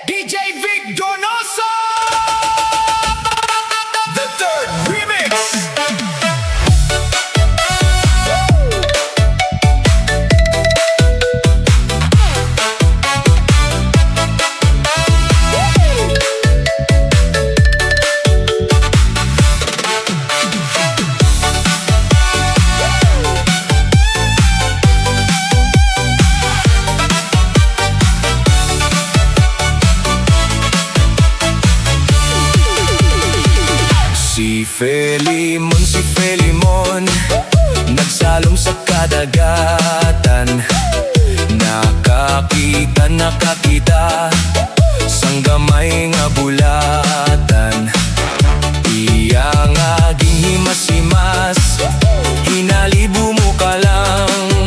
DJ Vic Donoso, the third remix. Si Felimon nagsalom sa kadagatan. Nakakita sang gamay nga bulatan. Iya nga ginhimasimas, hinalibo mo ka lang.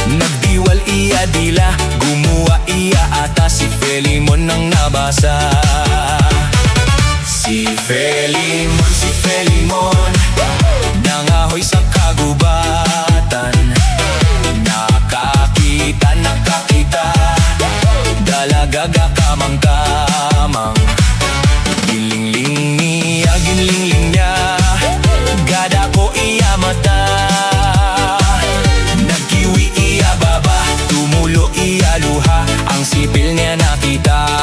Nagdiwal iya dila, gumawa iya ata. Si Felimon nang nabasa. Si Felimon nangahoy sa kagubatan. Nakakita dalagaga kamang-kamang. Ginlingling niya, gada ko iya mata. Nagkiwi iya baba, tumulo iya luha, ang sipil niya nakita.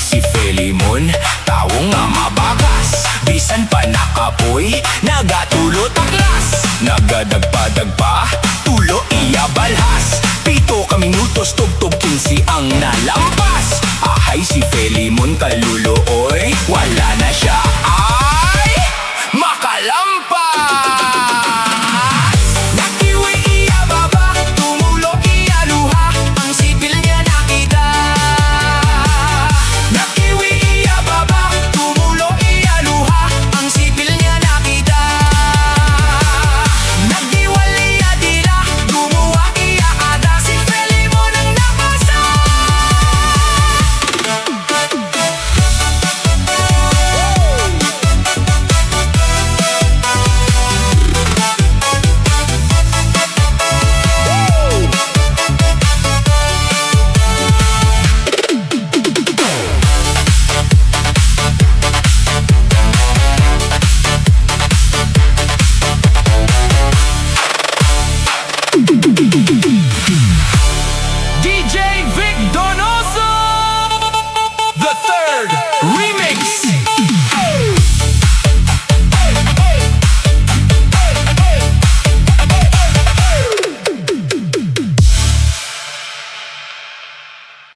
Si Felimon, tao nga mabakas, bisan pa nakapoy, nagatulot ang las. Nagadagpa-dagpa,